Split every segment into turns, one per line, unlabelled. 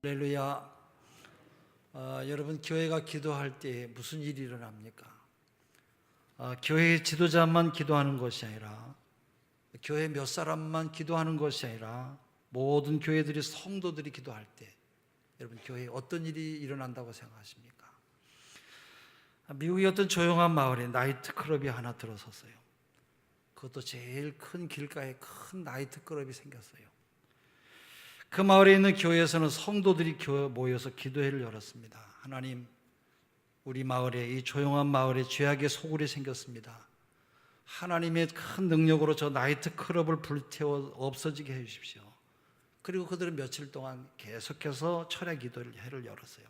할렐루야. 여러분, 교회가 기도할 때 무슨 일이 일어납니까? 교회의 지도자만 기도하는 것이 아니라, 교회 몇 사람만 기도하는 것이 아니라 모든 교회들이, 성도들이 기도할 때 여러분, 교회에 어떤 일이 일어난다고 생각하십니까? 미국의 어떤 조용한 마을에 나이트클럽이 하나 들어섰어요. 그것도 제일 큰 길가에 큰 나이트클럽이 생겼어요. 그 마을에 있는 교회에서는 성도들이 모여서 기도회를 열었습니다. 하나님, 우리 마을에, 이 조용한 마을에 죄악의 소굴이 생겼습니다. 하나님의 큰 능력으로 저 나이트클럽을 불태워 없어지게 해주십시오. 그리고 그들은 며칠 동안 계속해서 철야 기도회를 열었어요.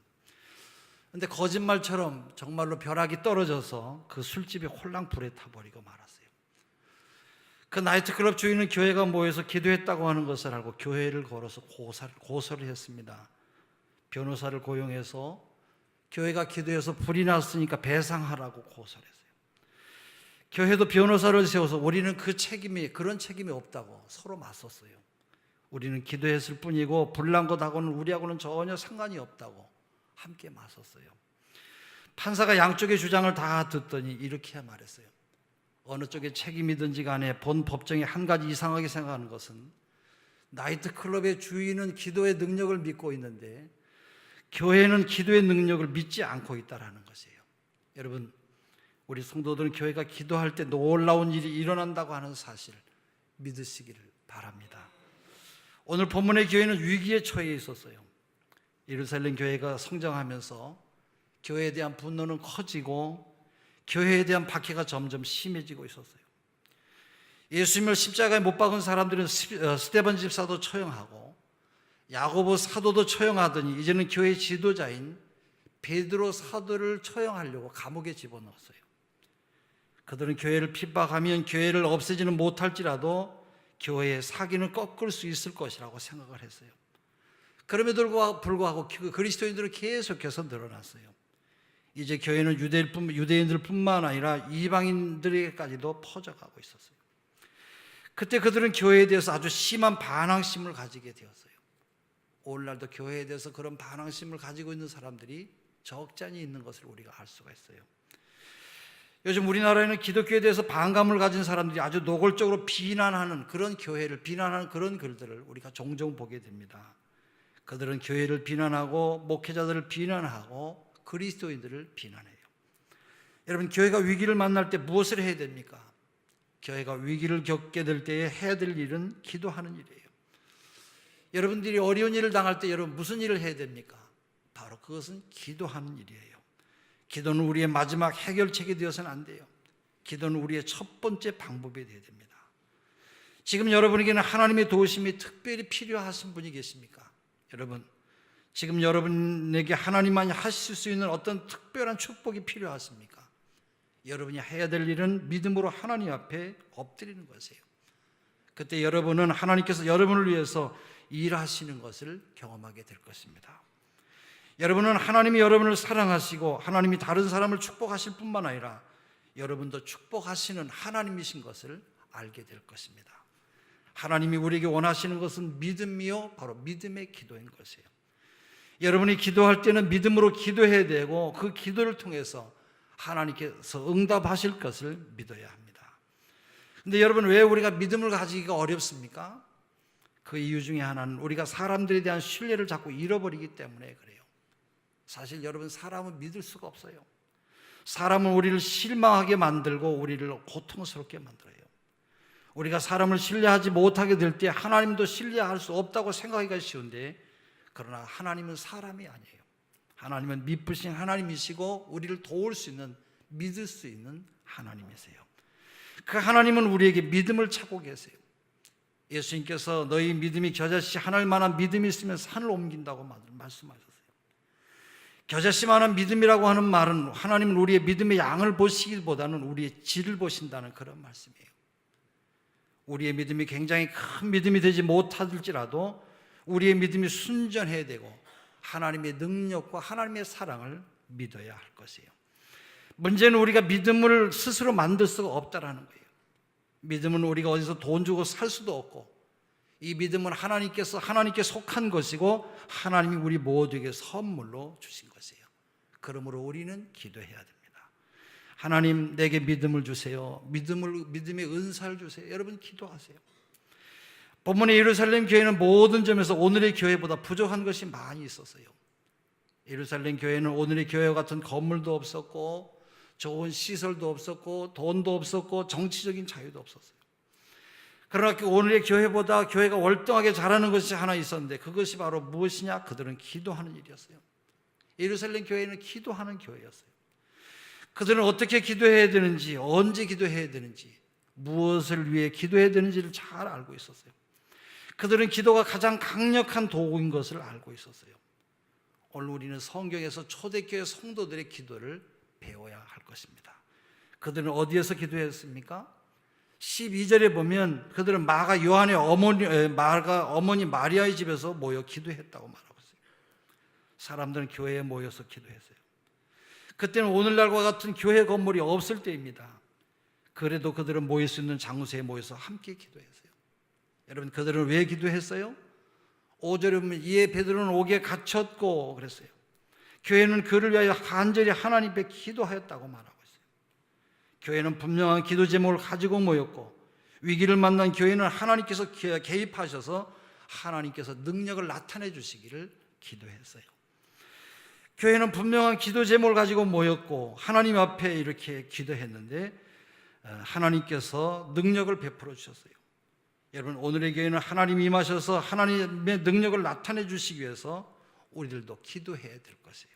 그런데 거짓말처럼 정말로 벼락이 떨어져서 그 술집이 홀랑 불에 타버리고 말았어요. 그 나이트클럽 주인은 교회가 모여서 기도했다고 하는 것을 알고 교회를 걸어서 고소를 했습니다. 변호사를 고용해서 교회가 기도해서 불이 났으니까 배상하라고 고소를 했어요. 교회도 변호사를 세워서 우리는 그런 책임이 없다고 서로 맞섰어요. 우리는 기도했을 뿐이고 불난 것하고는 우리하고는 전혀 상관이 없다고 함께 맞섰어요. 판사가 양쪽의 주장을 다 듣더니 이렇게 말했어요. 어느 쪽의 책임이든지 간에 본 법정에 한 가지 이상하게 생각하는 것은, 나이트클럽의 주인은 기도의 능력을 믿고 있는데 교회는 기도의 능력을 믿지 않고 있다는 것이에요. 여러분, 우리 성도들은 교회가 기도할 때 놀라운 일이 일어난다고 하는 사실을 믿으시기를 바랍니다. 오늘 본문의 교회는 위기에 처해 있었어요. 예루살렘 교회가 성장하면서 교회에 대한 분노는 커지고 교회에 대한 박해가 점점 심해지고 있었어요. 예수님을 십자가에 못 박은 사람들은 스데반 집사도 처형하고 야고보 사도도 처형하더니 이제는 교회 지도자인 베드로 사도를 처형하려고 감옥에 집어넣었어요. 그들은 교회를 핍박하면 교회를 없애지는 못할지라도 교회의 사기는 꺾을 수 있을 것이라고 생각을 했어요. 그럼에도 불구하고 그리스도인들은 계속해서 늘어났어요. 이제 교회는 유대인들뿐만 아니라 이방인들에게까지도 퍼져가고 있었어요. 그때 그들은 교회에 대해서 아주 심한 반항심을 가지게 되었어요. 오늘날도 교회에 대해서 그런 반항심을 가지고 있는 사람들이 적잖이 있는 것을 우리가 알 수가 있어요. 요즘 우리나라에는 기독교에 대해서 반감을 가진 사람들이 아주 노골적으로 비난하는 그런 교회를 비난하는 그런 글들을 우리가 종종 보게 됩니다. 그들은 교회를 비난하고 목회자들을 비난하고 그리스도인들을 비난해요. 여러분, 교회가 위기를 만날 때 무엇을 해야 됩니까? 교회가 위기를 겪게 될 때에 해야 될 일은 기도하는 일이에요. 여러분들이 어려운 일을 당할 때 여러분 무슨 일을 해야 됩니까? 바로 그것은 기도하는 일이에요. 기도는 우리의 마지막 해결책이 되어서는 안 돼요. 기도는 우리의 첫 번째 방법이 되어야 됩니다. 지금 여러분에게는 하나님의 도우심이 특별히 필요하신 분이 계십니까? 여러분, 지금 여러분에게 하나님만이 하실 수 있는 어떤 특별한 축복이 필요하십니까? 여러분이 해야 될 일은 믿음으로 하나님 앞에 엎드리는 것이에요. 그때 여러분은 하나님께서 여러분을 위해서 일하시는 것을 경험하게 될 것입니다. 여러분은 하나님이 여러분을 사랑하시고 하나님이 다른 사람을 축복하실 뿐만 아니라 여러분도 축복하시는 하나님이신 것을 알게 될 것입니다. 하나님이 우리에게 원하시는 것은 믿음이요, 바로 믿음의 기도인 것이에요. 여러분이 기도할 때는 믿음으로 기도해야 되고 그 기도를 통해서 하나님께서 응답하실 것을 믿어야 합니다. 그런데 여러분, 왜 우리가 믿음을 가지기가 어렵습니까? 그 이유 중에 하나는 우리가 사람들에 대한 신뢰를 자꾸 잃어버리기 때문에 그래요. 사실 여러분, 사람은 믿을 수가 없어요. 사람은 우리를 실망하게 만들고 우리를 고통스럽게 만들어요. 우리가 사람을 신뢰하지 못하게 될 때 하나님도 신뢰할 수 없다고 생각하기가 쉬운데, 그러나 하나님은 사람이 아니에요. 하나님은 미쁘신 하나님이시고 우리를 도울 수 있는, 믿을 수 있는 하나님이세요. 그 하나님은 우리에게 믿음을 찾고 계세요. 예수님께서 너희 믿음이 겨자씨 하늘만한 믿음이 있으면 산을 옮긴다고 말씀하셨어요. 겨자씨만한 믿음이라고 하는 말은 하나님은 우리의 믿음의 양을 보시기보다는 우리의 질을 보신다는 그런 말씀이에요. 우리의 믿음이 굉장히 큰 믿음이 되지 못할지라도 우리의 믿음이 순전해야 되고 하나님의 능력과 하나님의 사랑을 믿어야 할 것이에요. 문제는 우리가 믿음을 스스로 만들 수가 없다라는 거예요. 믿음은 우리가 어디서 돈 주고 살 수도 없고 이 믿음은 하나님께 속한 것이고 하나님이 우리 모두에게 선물로 주신 것이에요. 그러므로 우리는 기도해야 됩니다. 하나님, 내게 믿음을 주세요. 믿음의 은사를 주세요. 여러분 기도하세요. 본문의 예루살렘 교회는 모든 점에서 오늘의 교회보다 부족한 것이 많이 있었어요. 예루살렘 교회는 오늘의 교회와 같은 건물도 없었고 좋은 시설도 없었고 돈도 없었고 정치적인 자유도 없었어요. 그러나 오늘의 교회보다 교회가 월등하게 잘하는 것이 하나 있었는데 그것이 바로 무엇이냐? 그들은 기도하는 일이었어요. 예루살렘 교회는 기도하는 교회였어요. 그들은 어떻게 기도해야 되는지, 언제 기도해야 되는지, 무엇을 위해 기도해야 되는지를 잘 알고 있었어요. 그들은 기도가 가장 강력한 도구인 것을 알고 있었어요. 오늘 우리는 성경에서 초대교회 성도들의 기도를 배워야 할 것입니다. 그들은 어디에서 기도했습니까? 12절에 보면 그들은 마가 어머니 마리아의 집에서 모여 기도했다고 말하고 있어요. 사람들은 교회에 모여서 기도했어요. 그때는 오늘날과 같은 교회 건물이 없을 때입니다. 그래도 그들은 모일 수 있는 장소에 모여서 함께 기도했어요. 여러분, 그들은 왜 기도했어요? 5절에 보면 이에 베드로는 옥에 갇혔고 그랬어요. 교회는 그를 위하여 간절히 하나님 앞에 기도하였다고 말하고 있어요. 교회는 분명한 기도 제목을 가지고 모였고 위기를 만난 교회는 하나님께서 개입하셔서 하나님께서 능력을 나타내 주시기를 기도했어요. 교회는 분명한 기도 제목을 가지고 모였고 하나님 앞에 이렇게 기도했는데 하나님께서 능력을 베풀어 주셨어요. 여러분, 오늘의 교회는 하나님이 임하셔서 하나님의 능력을 나타내 주시기 위해서 우리들도 기도해야 될 것이에요.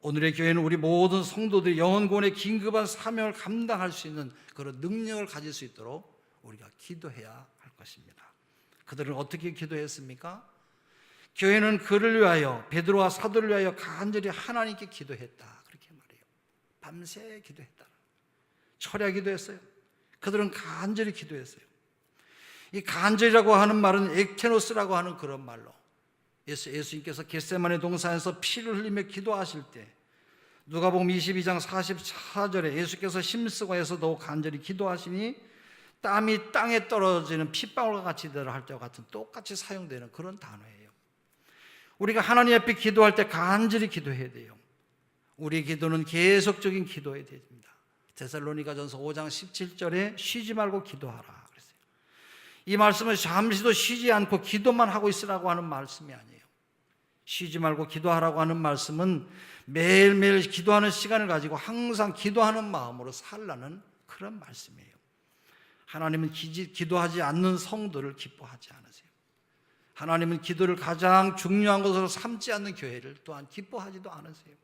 오늘의 교회는 우리 모든 성도들이 영혼구원의 긴급한 사명을 감당할 수 있는 그런 능력을 가질 수 있도록 우리가 기도해야 할 것입니다. 그들은 어떻게 기도했습니까? 교회는 그를 위하여, 베드로와 사도를 위하여 간절히 하나님께 기도했다, 그렇게 말해요. 밤새 기도했다, 철야 기도했어요. 그들은 간절히 기도했어요. 이 간절이라고 하는 말은 ektenos라고 하는 그런 말로, 예수님께서 겟세마네 동산에서 피를 흘리며 기도하실 때 누가복음 22장 44절에 예수께서 힘쓰고 해서 더욱 간절히 기도하시니 땀이 땅에 떨어지는 핏방울과 같이 되라 할 때와 같은 똑같이 사용되는 그런 단어예요. 우리가 하나님 앞에 기도할 때 간절히 기도해야 돼요. 우리의 기도는 계속적인 기도해야 됩니다. 데살로니가전서 5장 17절에 쉬지 말고 기도하라 그랬어요. 이 말씀은 잠시도 쉬지 않고 기도만 하고 있으라고 하는 말씀이 아니에요. 쉬지 말고 기도하라고 하는 말씀은 매일매일 기도하는 시간을 가지고 항상 기도하는 마음으로 살라는 그런 말씀이에요. 하나님은 기도하지 않는 성도를 기뻐하지 않으세요. 하나님은 기도를 가장 중요한 것으로 삼지 않는 교회를 또한 기뻐하지도 않으세요.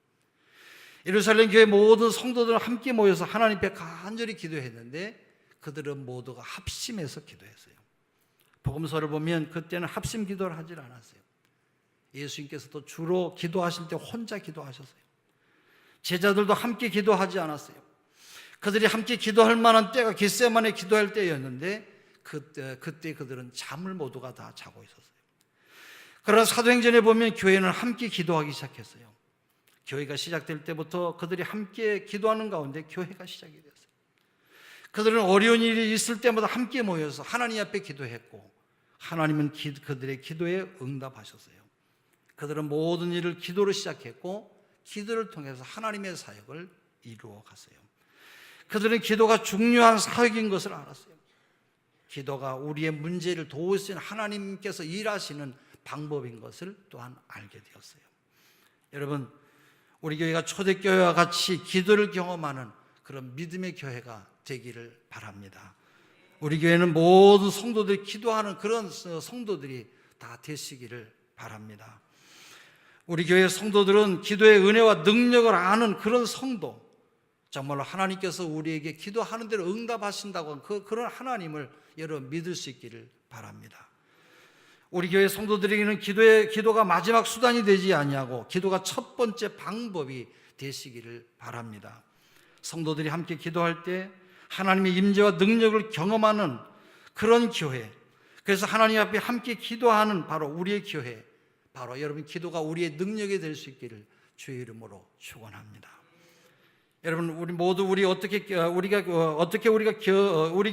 예루살렘 교회 모든 성도들은 함께 모여서 하나님 앞에 간절히 기도했는데 그들은 모두가 합심해서 기도했어요. 복음서를 보면 그때는 합심 기도를 하질 않았어요. 예수님께서도 주로 기도하실 때 혼자 기도하셨어요. 제자들도 함께 기도하지 않았어요. 그들이 함께 기도할 만한 때가 겟세마네 기도할 때였는데 그때 그들은 잠을 모두가 다 자고 있었어요. 그러나 사도행전에 보면 교회는 함께 기도하기 시작했어요. 교회가 시작될 때부터 그들이 함께 기도하는 가운데 교회가 시작이 됐어요. 그들은 어려운 일이 있을 때마다 함께 모여서 하나님 앞에 기도했고 하나님은 그들의 기도에 응답하셨어요. 그들은 모든 일을 기도로 시작했고 기도를 통해서 하나님의 사역을 이루어 갔어요. 그들은 기도가 중요한 사역인 것을 알았어요. 기도가 우리의 문제를 도우시는 하나님께서 일하시는 방법인 것을 또한 알게 되었어요. 여러분, 우리 교회가 초대교회와 같이 기도를 경험하는 그런 믿음의 교회가 되기를 바랍니다. 우리 교회는 모든 성도들이 기도하는 그런 성도들이 다 되시기를 바랍니다. 우리 교회 성도들은 기도의 은혜와 능력을 아는 그런 성도, 정말로 하나님께서 우리에게 기도하는 대로 응답하신다고 하는 그런 하나님을 여러분 믿을 수 있기를 바랍니다. 우리 교회 성도들에게는 기도가 마지막 수단이 되지 아니하고 기도가 첫 번째 방법이 되시기를 바랍니다. 성도들이 함께 기도할 때 하나님의 임재와 능력을 경험하는 그런 교회, 그래서 하나님 앞에 함께 기도하는 바로 우리의 교회, 바로 여러분 기도가 우리의 능력이 될 수 있기를 주의 이름으로 축원합니다. 여러분, 우리 모두 우리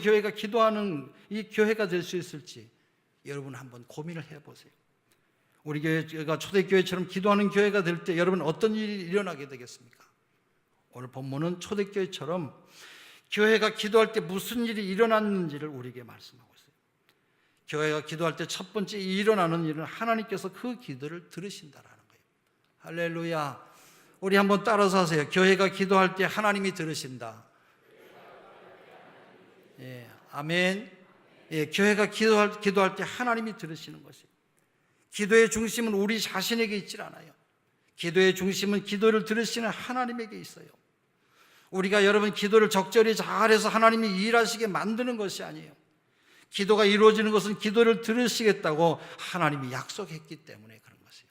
교회가 기도하는 이 교회가 될 수 있을지 여러분 한번 고민을 해보세요. 우리 교회가 초대교회처럼 기도하는 교회가 될 때 여러분 어떤 일이 일어나게 되겠습니까? 오늘 본문은 초대교회처럼 교회가 기도할 때 무슨 일이 일어났는지를 우리에게 말씀하고 있어요. 교회가 기도할 때 첫 번째 일어나는 일은 하나님께서 그 기도를 들으신다라는 거예요. 할렐루야. 우리 한번 따라서 하세요. 교회가 기도할 때 하나님이 들으신다. 예, 아멘. 예, 교회가 기도할 때 하나님이 들으시는 것이에요. 기도의 중심은 우리 자신에게 있질 않아요. 기도의 중심은 기도를 들으시는 하나님에게 있어요. 우리가 여러분 기도를 적절히 잘해서 하나님이 일하시게 만드는 것이 아니에요. 기도가 이루어지는 것은 기도를 들으시겠다고 하나님이 약속했기 때문에 그런 것이에요.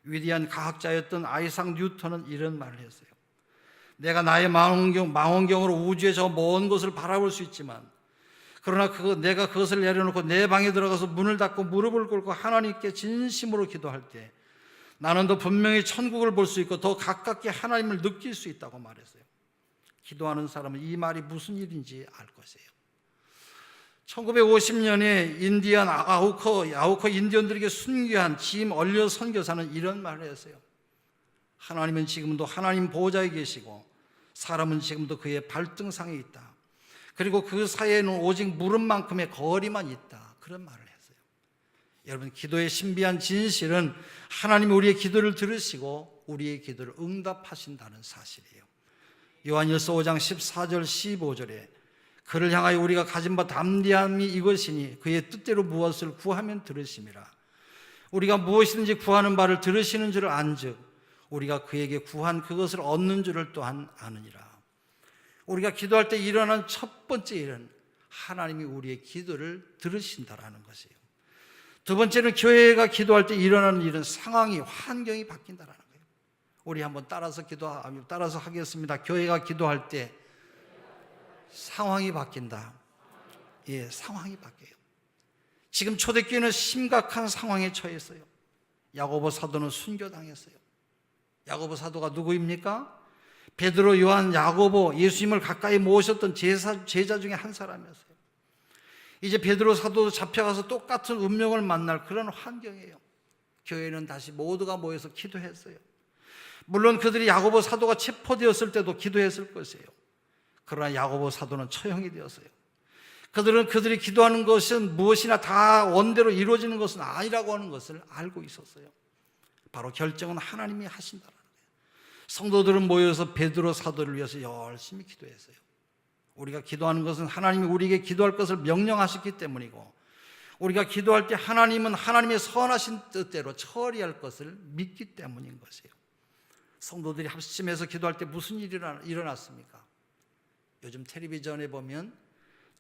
위대한 과학자였던 아이삭 뉴턴은 이런 말을 했어요. 내가 나의 망원경으로 우주의 저 먼 곳을 바라볼 수 있지만 그러나 내가 그것을 내려놓고 내 방에 들어가서 문을 닫고 무릎을 꿇고 하나님께 진심으로 기도할 때 나는 더 분명히 천국을 볼 수 있고 더 가깝게 하나님을 느낄 수 있다고 말했어요. 기도하는 사람은 이 말이 무슨 일인지 알 것이에요. 1950년에 인디안 아우커 인디언들에게 순교한 짐 얼리어 선교사는 이런 말을 했어요. 하나님은 지금도 하나님 보호자에 계시고 사람은 지금도 그의 발등상에 있다. 그리고 그 사이에는 오직 무릎만큼의 거리만 있다. 그런 말을 했어요. 여러분, 기도의 신비한 진실은 하나님이 우리의 기도를 들으시고 우리의 기도를 응답하신다는 사실이에요. 요한일서 5장 14절 15절에 그를 향하여 우리가 가진 바 담대함이 이것이니 그의 뜻대로 무엇을 구하면 들으심이라. 우리가 무엇이든지 구하는 바를 들으시는 줄을 안즉 우리가 그에게 구한 그것을 얻는 줄을 또한 아느니라. 우리가 기도할 때 일어난 첫 번째 일은 하나님이 우리의 기도를 들으신다라는 것이에요. 두 번째는 교회가 기도할 때 일어나는 일은 상황이, 환경이 바뀐다라는 거예요. 우리 한번 따라서 하겠습니다. 교회가 기도할 때 상황이 바뀐다. 예, 상황이 바뀌어요. 지금 초대교회는 심각한 상황에 처했어요. 야고보 사도는 순교당했어요. 야고보 사도가 누구입니까? 베드로, 요한, 야고보, 예수님을 가까이 모셨던 제자 중에 한 사람이었어요. 이제 베드로 사도도 잡혀가서 똑같은 운명을 만날 그런 환경이에요. 교회는 다시 모두가 모여서 기도했어요. 물론 그들이 야고보 사도가 체포되었을 때도 기도했을 것이에요. 그러나 야고보 사도는 처형이 되었어요. 그들이 기도하는 것은 무엇이나 다 원대로 이루어지는 것은 아니라고 하는 것을 알고 있었어요. 바로 결정은 하나님이 하신다는 거예요. 성도들은 모여서 베드로 사도를 위해서 열심히 기도했어요. 우리가 기도하는 것은 하나님이 우리에게 기도할 것을 명령하셨기 때문이고 우리가 기도할 때 하나님은 하나님의 선하신 뜻대로 처리할 것을 믿기 때문인 것이에요. 성도들이 합심해서 기도할 때 무슨 일이 일어났습니까? 요즘 텔레비전에 보면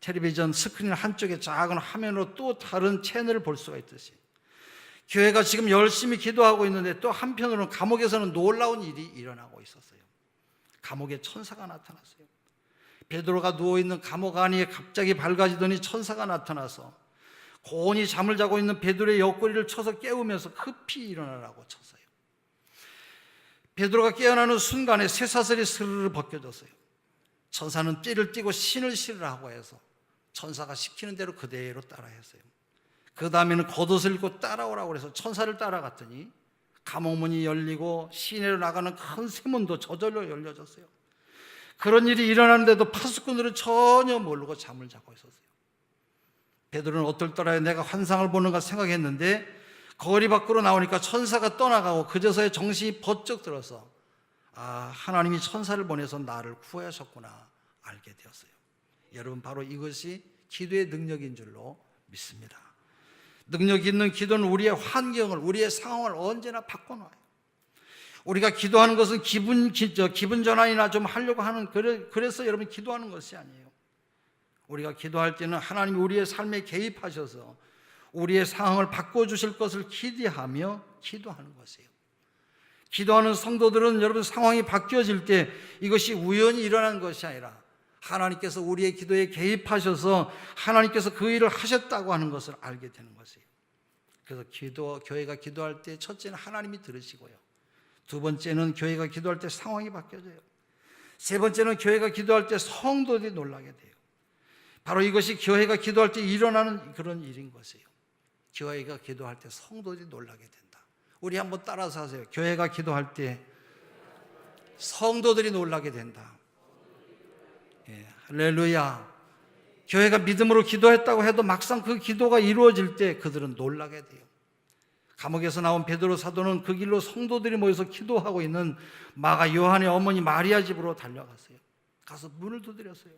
텔레비전 스크린 한쪽에 작은 화면으로 또 다른 채널을 볼 수가 있듯이 교회가 지금 열심히 기도하고 있는데 또 한편으로는 감옥에서는 놀라운 일이 일어나고 있었어요. 감옥에 천사가 나타났어요. 베드로가 누워있는 감옥 안에 갑자기 밝아지더니 천사가 나타나서 고온히 잠을 자고 있는 베드로의 옆구리를 쳐서 깨우면서 급히 일어나라고 쳤어요. 베드로가 깨어나는 순간에 쇠사슬이 스르르 벗겨졌어요. 천사는 띠를 띠고 신을 실으라고 해서 천사가 시키는 대로 그대로 따라했어요. 그 다음에는 겉옷을 입고 따라오라고 해서 천사를 따라갔더니 감옥문이 열리고 시내로 나가는 큰 세문도 저절로 열려졌어요. 그런 일이 일어나는데도 파수꾼들은 전혀 모르고 잠을 자고 있었어요. 베드로는 어떨더라 내가 환상을 보는가 생각했는데 거리 밖으로 나오니까 천사가 떠나가고 그제서야 정신이 번쩍 들어서 하나님이 천사를 보내서 나를 구하셨구나 알게 되었어요. 여러분, 바로 이것이 기도의 능력인 줄로 믿습니다. 능력 있는 기도는 우리의 환경을, 우리의 상황을 언제나 바꿔놔요. 우리가 기도하는 것은 기분 전환이나 좀 하려고 하는, 그래서 여러분 기도하는 것이 아니에요. 우리가 기도할 때는 하나님이 우리의 삶에 개입하셔서 우리의 상황을 바꿔주실 것을 기대하며 기도하는 것이에요. 기도하는 성도들은 여러분 상황이 바뀌어질 때 이것이 우연히 일어난 것이 아니라 하나님께서 우리의 기도에 개입하셔서 하나님께서 그 일을 하셨다고 하는 것을 알게 되는 것이에요. 그래서 교회가 기도할 때 첫째는 하나님이 들으시고요. 두 번째는 교회가 기도할 때 상황이 바뀌어져요. 세 번째는 교회가 기도할 때 성도들이 놀라게 돼요. 바로 이것이 교회가 기도할 때 일어나는 그런 일인 것이에요. 교회가 기도할 때 성도들이 놀라게 된다. 우리 한번 따라서 하세요. 교회가 기도할 때 성도들이 놀라게 된다. 예, 할렐루야. 교회가 믿음으로 기도했다고 해도 막상 그 기도가 이루어질 때 그들은 놀라게 돼요. 감옥에서 나온 베드로 사도는 그 길로 성도들이 모여서 기도하고 있는 마가 요한의 어머니 마리아 집으로 달려갔어요. 가서 문을 두드렸어요.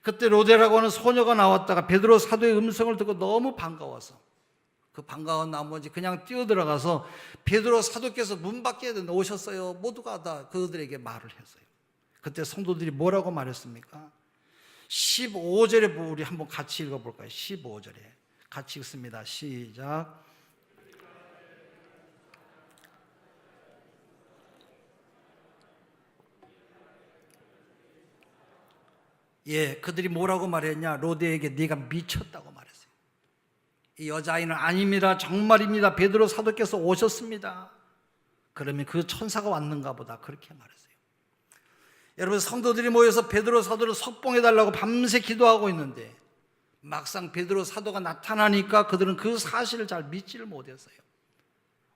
그때 로데라고 하는 소녀가 나왔다가 베드로 사도의 음성을 듣고 너무 반가워서 그 반가운 나머지 그냥 뛰어들어가서 베드로 사도께서 문 밖에 오셨어요. 모두가 다 그들에게 말을 했어요. 그때 성도들이 뭐라고 말했습니까? 15절에 우리 한번 같이 읽어볼까요? 15절에 같이 읽습니다. 시작. 예, 그들이 뭐라고 말했냐? 로데에게 네가 미쳤다고 말했어요. 이 여자아이는 아닙니다. 정말입니다. 베드로 사도께서 오셨습니다. 그러면 그 천사가 왔는가 보다 그렇게 말했어요. 여러분, 성도들이 모여서 베드로 사도를 석봉해달라고 밤새 기도하고 있는데 막상 베드로 사도가 나타나니까 그들은 그 사실을 잘 믿지를 못했어요.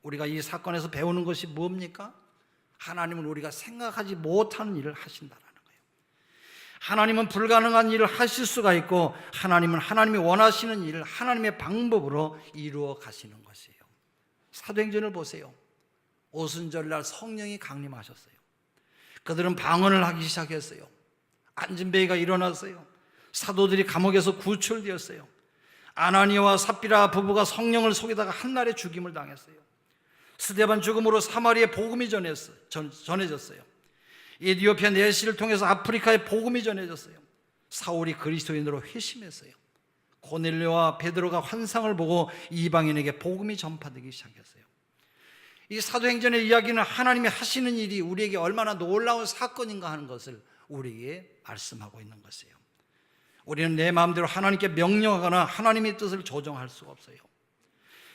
우리가 이 사건에서 배우는 것이 뭡니까? 하나님은 우리가 생각하지 못하는 일을 하신다라는 거예요. 하나님은 불가능한 일을 하실 수가 있고 하나님은 하나님이 원하시는 일을 하나님의 방법으로 이루어 가시는 것이에요. 사도행전을 보세요. 오순절날 성령이 강림하셨어요. 그들은 방언을 하기 시작했어요. 안진뱅이가 일어났어요. 사도들이 감옥에서 구출되었어요. 아나니아와 삽비라 부부가 성령을 속이다가 한날에 죽임을 당했어요. 스데반 죽음으로 사마리아에 복음이 전해졌어요. 에티오피아 내시를 통해서 아프리카에 복음이 전해졌어요. 사울이 그리스도인으로 회심했어요. 고넬료와 베드로가 환상을 보고 이방인에게 복음이 전파되기 시작했어요. 이 사도행전의 이야기는 하나님이 하시는 일이 우리에게 얼마나 놀라운 사건인가 하는 것을 우리에게 말씀하고 있는 것이에요. 우리는 내 마음대로 하나님께 명령하거나 하나님의 뜻을 조정할 수가 없어요.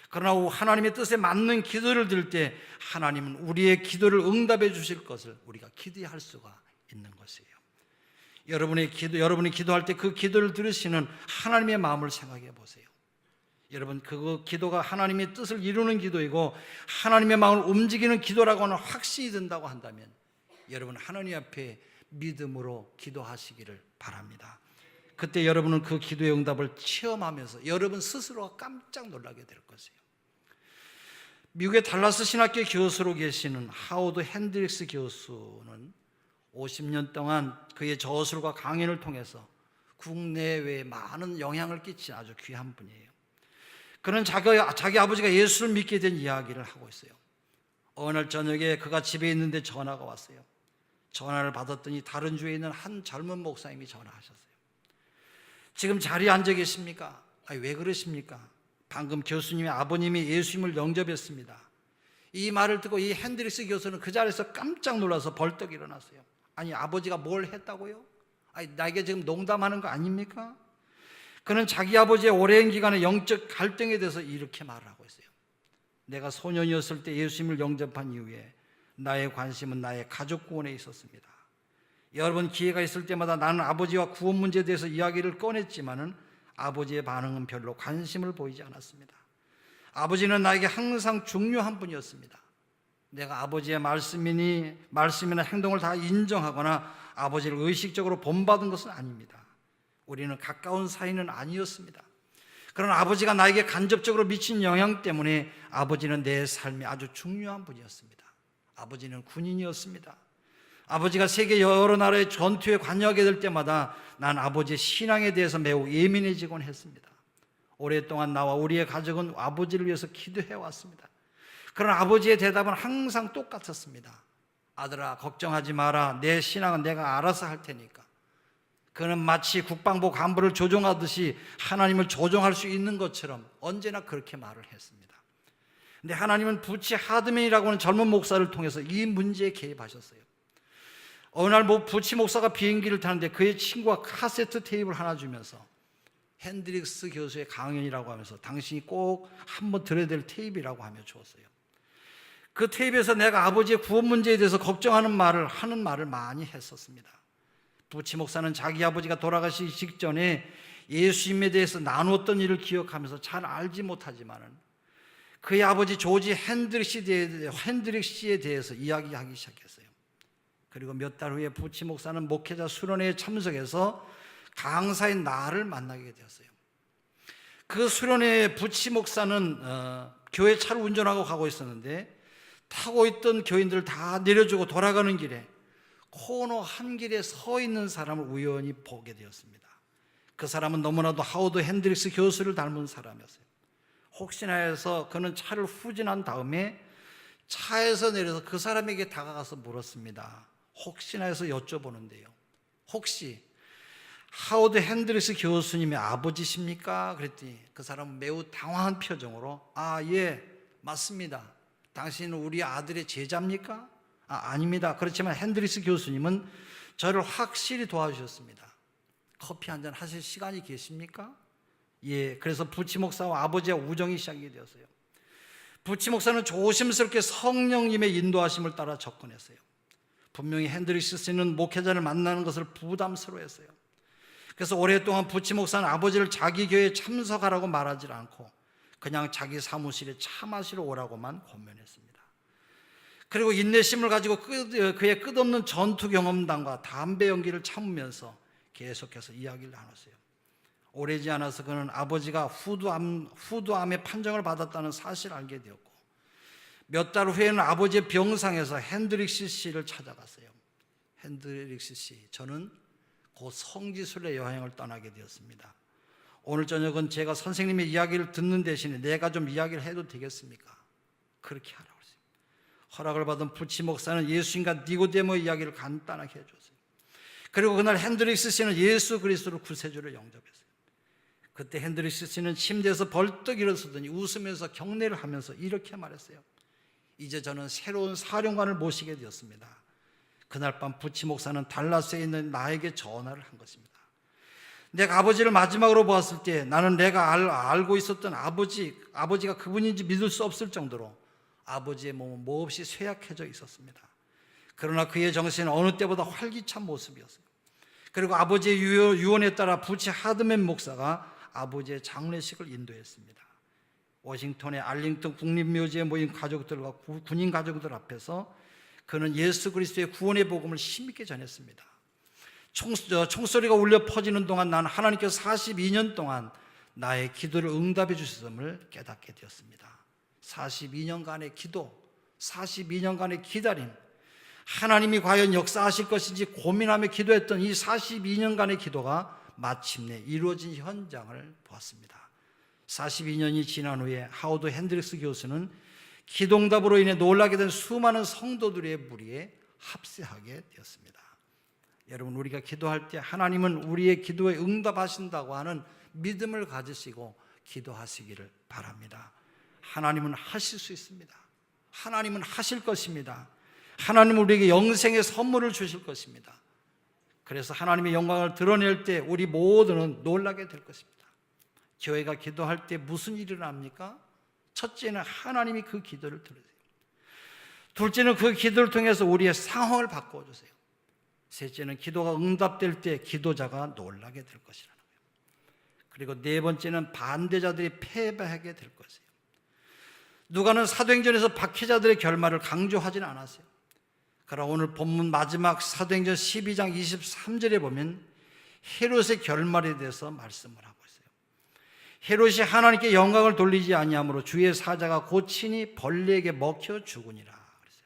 그러나 하나님의 뜻에 맞는 기도를 드릴 때 하나님은 우리의 기도를 응답해 주실 것을 우리가 기대할 수가 있는 것이에요. 여러분이 기도할 때 그 기도를 들으시는 하나님의 마음을 생각해 보세요. 여러분, 그 기도가 하나님의 뜻을 이루는 기도이고 하나님의 마음을 움직이는 기도라고는 확신이 든다고 한다면 여러분, 하나님 앞에 믿음으로 기도하시기를 바랍니다. 그때 여러분은 그 기도의 응답을 체험하면서 여러분 스스로가 깜짝 놀라게 될 것이에요. 미국의 달라스 신학교 교수로 계시는 하워드 핸드릭스 교수는 50년 동안 그의 저술과 강연을 통해서 국내외에 많은 영향을 끼친 아주 귀한 분이에요. 그는 자기 아버지가 예수를 믿게 된 이야기를 하고 있어요. 어느 날 저녁에 그가 집에 있는데 전화가 왔어요. 전화를 받았더니 다른 주에 있는 한 젊은 목사님이 전화하셨어요. 지금 자리에 앉아 계십니까? 아니, 왜 그러십니까? 방금 교수님의 아버님이 예수님을 영접했습니다. 이 말을 듣고 이 핸드릭스 교수는 그 자리에서 깜짝 놀라서 벌떡 일어났어요. 아니, 아버지가 뭘 했다고요? 아니, 나에게 지금 농담하는 거 아닙니까? 그는 자기 아버지의 오랜 기간의 영적 갈등에 대해서 이렇게 말을 하고 있어요. 내가 소년이었을 때 예수님을 영접한 이후에 나의 관심은 나의 가족 구원에 있었습니다. 여러분, 기회가 있을 때마다 나는 아버지와 구원 문제에 대해서 이야기를 꺼냈지만은 아버지의 반응은 별로 관심을 보이지 않았습니다. 아버지는 나에게 항상 중요한 분이었습니다. 내가 아버지의 말씀이나 행동을 다 인정하거나 아버지를 의식적으로 본받은 것은 아닙니다. 우리는 가까운 사이는 아니었습니다. 그러나 아버지가 나에게 간접적으로 미친 영향 때문에 아버지는 내 삶에 아주 중요한 분이었습니다. 아버지는 군인이었습니다. 아버지가 세계 여러 나라의 전투에 관여하게 될 때마다 난 아버지의 신앙에 대해서 매우 예민해지곤 했습니다. 오랫동안 나와 우리의 가족은 아버지를 위해서 기도해 왔습니다. 그러나 아버지의 대답은 항상 똑같았습니다. 아들아, 걱정하지 마라. 내 신앙은 내가 알아서 할 테니까. 그는 마치 국방부 간부를 조종하듯이 하나님을 조종할 수 있는 것처럼 언제나 그렇게 말을 했습니다. 근데 하나님은 부치 하드맨이라고 하는 젊은 목사를 통해서 이 문제에 개입하셨어요. 어느 날 부치 목사가 비행기를 타는데 그의 친구가 카세트 테이프를 하나 주면서 핸드릭스 교수의 강연이라고 하면서 당신이 꼭 한번 들어야 될 테이프라고 하며 주었어요. 그 테이프에서 내가 아버지의 구원 문제에 대해서 걱정하는 말을 많이 했었습니다. 부치 목사는 자기 아버지가 돌아가시기 직전에 예수님에 대해서 나누었던 일을 기억하면서 잘 알지 못하지만은 그의 아버지 조지 핸드릭시에 대해서 이야기하기 시작했어요. 그리고 몇 달 후에 부치 목사는 목회자 수련회에 참석해서 강사인 나를 만나게 되었어요. 그 수련회에 부치 목사는 교회 차를 운전하고 가고 있었는데 타고 있던 교인들을 다 내려주고 돌아가는 길에 코너 한 길에 서 있는 사람을 우연히 보게 되었습니다. 그 사람은 너무나도 하워드 핸드릭스 교수를 닮은 사람이었어요. 혹시나 해서 그는 차를 후진한 다음에 차에서 내려서 그 사람에게 다가가서 물었습니다. 혹시나 해서 여쭤보는데요, 혹시 하워드 핸드릭스 교수님의 아버지십니까? 그랬더니 그 사람은 매우 당황한 표정으로 예, 맞습니다. 당신은 우리 아들의 제자입니까? 아닙니다. 그렇지만 핸드릭스 교수님은 저를 확실히 도와주셨습니다. 커피 한잔 하실 시간이 계십니까? 예. 그래서 부치 목사와 아버지와 우정이 시작이 되었어요. 부치 목사는 조심스럽게 성령님의 인도하심을 따라 접근했어요. 분명히 핸드릭스 씨는 목회자를 만나는 것을 부담스러워했어요. 그래서 오랫동안 부치 목사는 아버지를 자기 교회에 참석하라고 말하지 않고 그냥 자기 사무실에 차 마시러 오라고만 권면했습니다. 그리고 인내심을 가지고 그의 끝없는 전투 경험담과 담배 연기를 참으면서 계속해서 이야기를 나눴어요. 오래지 않아서 그는 아버지가 후두암의 판정을 받았다는 사실을 알게 되었고, 몇 달 후에는 아버지의 병상에서 핸드릭스 씨를 찾아갔어요. 핸드릭스 씨, 저는 곧 성지순례 여행을 떠나게 되었습니다. 오늘 저녁은 제가 선생님의 이야기를 듣는 대신에 내가 좀 이야기를 해도 되겠습니까? 그렇게 하라고 했어요. 허락을 받은 부치 목사는 예수님과 니고데모의 이야기를 간단하게 해줬어요. 그리고 그날 핸드릭스 씨는 예수 그리스도를 구세주로 영접했어요. 그때 핸드릭스 씨는 침대에서 벌떡 일어서더니 웃으면서 경례를 하면서 이렇게 말했어요. 이제 저는 새로운 사령관을 모시게 되었습니다. 그날 밤 부치 목사는 달라스에 있는 나에게 전화를 한 것입니다. 내가 아버지를 마지막으로 보았을 때 나는 내가 알고 있었던 아버지가 그분인지 믿을 수 없을 정도로 아버지의 몸은 몹시 쇠약해져 있었습니다. 그러나 그의 정신은 어느 때보다 활기찬 모습이었어요. 그리고 아버지의 유언에 따라 부치 하드맨 목사가 아버지의 장례식을 인도했습니다. 워싱턴의 알링턴 국립묘지에 모인 가족들과 군인 가족들 앞에서 그는 예수 그리스도의 구원의 복음을 힘있게 전했습니다. 총소리가 울려 퍼지는 동안 난 하나님께서 42년 동안 나의 기도를 응답해 주셨음을 깨닫게 되었습니다. 42년간의 기도, 42년간의 기다림, 하나님이 과연 역사하실 것인지 고민하며 기도했던 이 42년간의 기도가 마침내 이루어진 현장을 보았습니다. 42년이 지난 후에 하워드 핸드릭스 교수는 기도응답으로 인해 놀라게 된 수많은 성도들의 무리에 합세하게 되었습니다. 여러분, 우리가 기도할 때 하나님은 우리의 기도에 응답하신다고 하는 믿음을 가지시고 기도하시기를 바랍니다. 하나님은 하실 수 있습니다. 하나님은 하실 것입니다. 하나님은 우리에게 영생의 선물을 주실 것입니다. 그래서 하나님의 영광을 드러낼 때 우리 모두는 놀라게 될 것입니다. 교회가 기도할 때 무슨 일이 일어납니까? 첫째는 하나님이 그 기도를 들으세요. 둘째는 그 기도를 통해서 우리의 상황을 바꿔주세요. 셋째는 기도가 응답될 때 기도자가 놀라게 될 것이라는 거예요. 그리고 네 번째는 반대자들이 패배하게 될 것이에요. 누가는 사도행전에서 박해자들의 결말을 강조하지는 않았어요. 그러나 오늘 본문 마지막 사도행전 12장 23절에 보면 헤롯의 결말에 대해서 말씀을 하고 있어요. 헤롯이 하나님께 영광을 돌리지 아니하므로 주의 사자가 고치니 벌레에게 먹혀 죽으니라 그랬어요.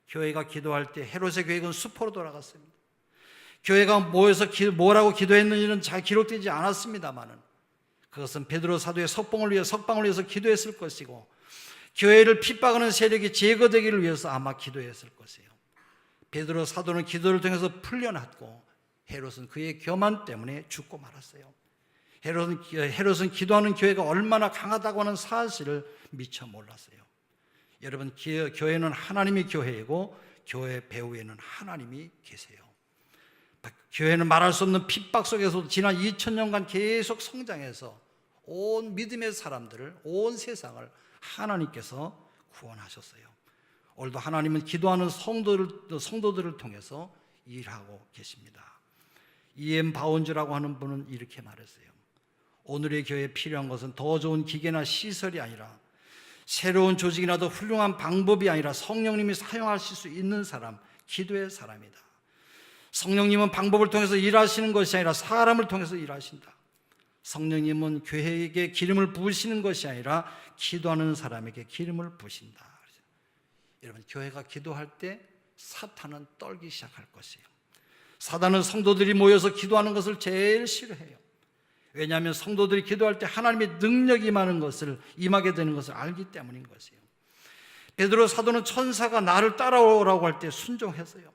교회가 기도할 때 헤롯의 계획은 수포로 돌아갔습니다. 교회가 모여서 뭐라고 기도했는지는 잘 기록되지 않았습니다만은 그것은 베드로 사도의 석방을 위해서 기도했을 것이고 교회를 핍박하는 세력이 제거되기를 위해서 아마 기도했을 것이에요. 베드로 사도는 기도를 통해서 풀려났고 헤롯은 그의 교만 때문에 죽고 말았어요. 헤롯은 기도하는 교회가 얼마나 강하다고 하는 사실을 미처 몰랐어요. 여러분, 교회는 하나님의 교회이고 교회 배후에는 하나님이 계세요. 교회는 말할 수 없는 핍박 속에서 지난 2000년간 계속 성장해서 온 믿음의 사람들을, 온 세상을 하나님께서 구원하셨어요. 오늘도 하나님은 기도하는 성도들을 통해서 일하고 계십니다. 이엠 바운즈라고 하는 분은 이렇게 말했어요. 오늘의 교회에 필요한 것은 더 좋은 기계나 시설이 아니라, 새로운 조직이나 더 훌륭한 방법이 아니라 성령님이 사용하실 수 있는 사람, 기도의 사람이다. 성령님은 방법을 통해서 일하시는 것이 아니라 사람을 통해서 일하신다. 성령님은 교회에게 기름을 부으시는 것이 아니라 기도하는 사람에게 기름을 부으신다. 여러분, 교회가 기도할 때 사탄은 떨기 시작할 것이에요. 사단은 성도들이 모여서 기도하는 것을 제일 싫어해요. 왜냐하면 성도들이 기도할 때 하나님의 능력이 임하게 되는 것을 알기 때문인 것이에요. 베드로 사도는 천사가 나를 따라오라고 할 때 순종했어요.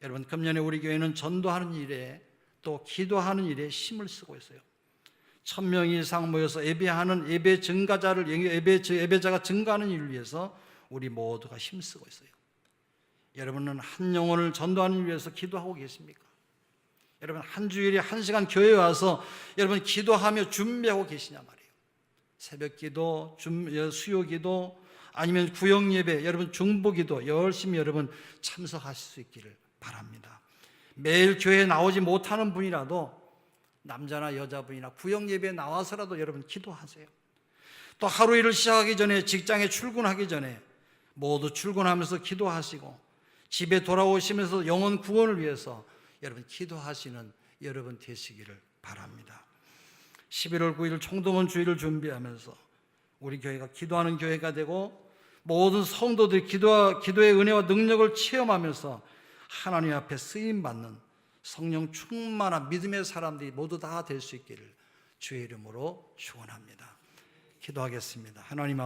여러분, 금년에 우리 교회는 전도하는 일에 또 기도하는 일에 힘을 쓰고 있어요. 1000명 이상 모여서 예배하는 예배자가 증가하는 일을 위해서 우리 모두가 힘쓰고 있어요. 여러분은 한 영혼을 전도하는 일을 위해서 기도하고 계십니까? 여러분, 한 주일에 1시간 교회에 와서 여러분 기도하며 준비하고 계시냐 말이에요. 새벽 기도, 수요 기도, 아니면 구역 예배, 여러분 중보 기도 열심히 여러분 참석하실 수 있기를 바랍니다. 매일 교회에 나오지 못하는 분이라도, 남자나 여자분이나 구역 예배에 나와서라도 여러분 기도하세요. 또 하루 일을 시작하기 전에, 직장에 출근하기 전에 모두 출근하면서 기도하시고, 집에 돌아오시면서 영혼 구원을 위해서 여러분 기도하시는 여러분 되시기를 바랍니다. 11월 9일 총동원 주일을 준비하면서 우리 교회가 기도하는 교회가 되고, 모든 성도들이 기도의 은혜와 능력을 체험하면서 하나님 앞에 쓰임받는 성령 충만한 믿음의 사람들이 모두 다 될 수 있기를 주의 이름으로 축원합니다. 기도하겠습니다. 하나님